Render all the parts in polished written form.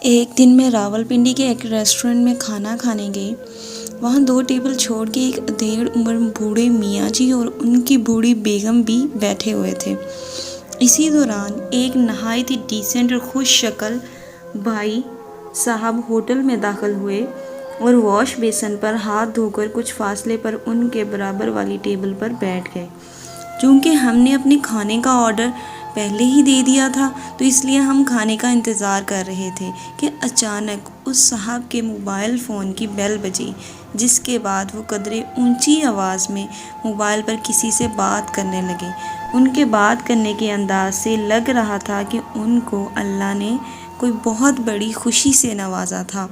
ایک دن میں راولپنڈی کے ایک ریسٹورنٹ میں کھانا کھانے گئی۔ وہاں 2 ٹیبل چھوڑ کے ایک ادھیڑ عمر بوڑھے میاں جی اور ان کی بوڑھی بیگم بھی بیٹھے ہوئے تھے۔ اسی دوران ایک نہایت ہی ڈیسنٹ اور خوش شکل بھائی صاحب ہوٹل میں داخل ہوئے اور واش بیسن پر ہاتھ دھو کر کچھ فاصلے پر ان کے برابر والی ٹیبل پر بیٹھ گئے۔ چونکہ ہم نے اپنے کھانے کا آرڈر پہلے ہی دے دیا تھا تو اس لیے ہم کھانے کا انتظار کر رہے تھے کہ اچانک اس صاحب کے موبائل فون کی بیل بجی، جس کے بعد وہ قدرے اونچی آواز میں موبائل پر کسی سے بات کرنے لگے۔ ان کے بات کرنے کے انداز سے لگ رہا تھا کہ ان کو اللہ نے کوئی بہت بڑی خوشی سے نوازا تھا۔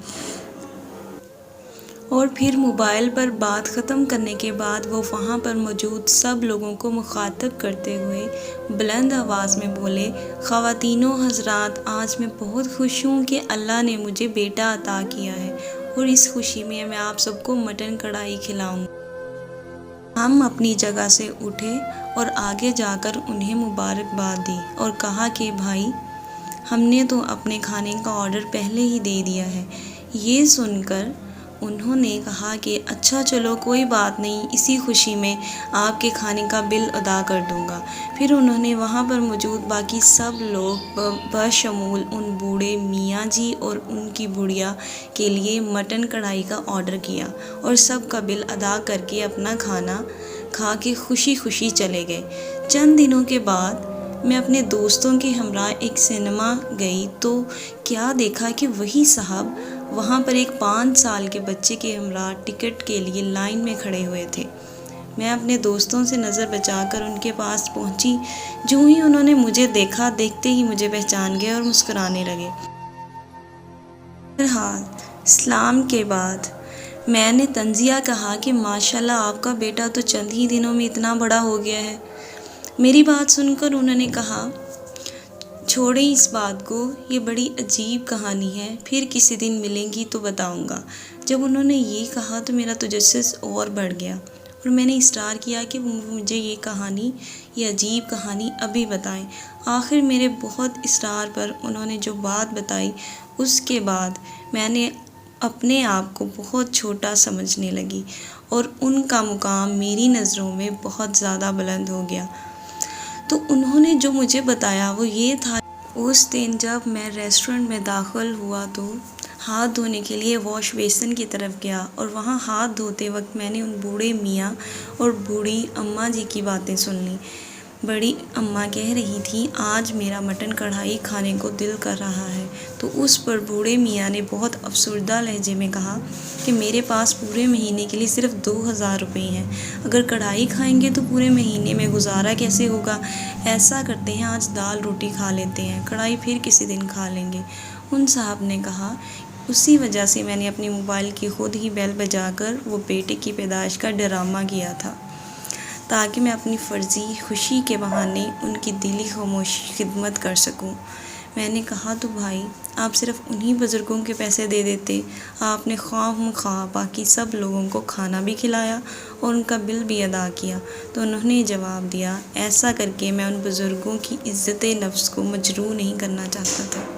اور پھر موبائل پر بات ختم کرنے کے بعد وہ وہاں پر موجود سب لوگوں کو مخاطب کرتے ہوئے بلند آواز میں بولے، خواتین و حضرات، آج میں بہت خوش ہوں کہ اللہ نے مجھے بیٹا عطا کیا ہے اور اس خوشی میں آپ سب کو مٹن کڑھائی کھلاؤں گا۔ ہم اپنی جگہ سے اٹھے اور آگے جا کر انہیں مبارکباد دی اور کہا کہ بھائی، ہم نے تو اپنے کھانے کا آرڈر پہلے ہی دے دیا ہے۔ یہ سن کر انہوں نے کہا کہ اچھا چلو کوئی بات نہیں، اسی خوشی میں آپ کے کھانے کا بل ادا کر دوں گا۔ پھر انہوں نے وہاں پر موجود باقی سب لوگ بشمول ان بوڑھے میاں جی اور ان کی بڑھیا کے لیے مٹن کڑھائی کا آرڈر کیا اور سب کا بل ادا کر کے اپنا کھانا کھا کے خوشی خوشی چلے گئے۔ چند دنوں کے بعد میں اپنے دوستوں کے ہمراہ ایک سنیما گئی تو کیا دیکھا کہ وہی صاحب وہاں پر ایک 5 سال کے بچے کے ہمراہ ٹکٹ کے لیے لائن میں کھڑے ہوئے تھے۔ میں اپنے دوستوں سے نظر بچا کر ان کے پاس پہنچی۔ جو ہی انہوں نے مجھے دیکھا، دیکھتے ہی مجھے پہچان گئے اور مسکرانے لگے۔ بہرحال اسلام کے بعد میں نے طنزیہ کہا کہ ماشاءاللہ آپ کا بیٹا تو چند ہی دنوں میں اتنا بڑا ہو گیا ہے۔ میری بات سن کر انہوں نے کہا، چھوڑیں اس بات کو، یہ بڑی عجیب کہانی ہے، پھر کسی دن ملیں گی تو بتاؤں گا۔ جب انہوں نے یہ کہا تو میرا تجسس اور بڑھ گیا اور میں نے اصرار کیا کہ وہ مجھے یہ عجیب کہانی ابھی بتائیں۔ آخر میرے بہت اصرار پر انہوں نے جو بات بتائی، اس کے بعد میں نے اپنے آپ کو بہت چھوٹا سمجھنے لگی اور ان کا مقام میری نظروں میں بہت زیادہ بلند ہو گیا۔ تو انہوں نے جو مجھے بتایا وہ یہ تھا، اس دن جب میں ریسٹورنٹ میں داخل ہوا تو ہاتھ دھونے کے لیے واش بیسن کی طرف گیا اور وہاں ہاتھ دھوتے وقت میں نے ان بوڑھے میاں اور بوڑھی اماں جی کی باتیں سن لیں۔ بڑی اماں کہہ رہی تھی، آج میرا مٹن کڑھائی کھانے کو دل کر رہا ہے، تو اس پر بوڑھے میاں نے بہت افسردہ لہجے میں کہا کہ میرے پاس پورے مہینے کے لیے صرف 2000 روپے ہیں، اگر کڑھائی کھائیں گے تو پورے مہینے میں گزارا کیسے ہوگا؟ ایسا کرتے ہیں آج دال روٹی کھا لیتے ہیں، کڑھائی پھر کسی دن کھا لیں گے۔ ان صاحب نے کہا، اسی وجہ سے میں نے اپنے موبائل کی خود ہی بیل بجا کر وہ بیٹے کی پیدائش کا ڈرامہ کیا تھا تاکہ میں اپنی فرضی خوشی کے بہانے ان کی دلی خدمت کر سکوں۔ میں نے کہا، تو بھائی آپ صرف انہی بزرگوں کے پیسے دے دیتے، آپ نے خواہ مخواہ باقی سب لوگوں کو کھانا بھی کھلایا اور ان کا بل بھی ادا کیا۔ تو انہوں نے جواب دیا، ایسا کر کے میں ان بزرگوں کی عزت نفس کو مجروح نہیں کرنا چاہتا تھا۔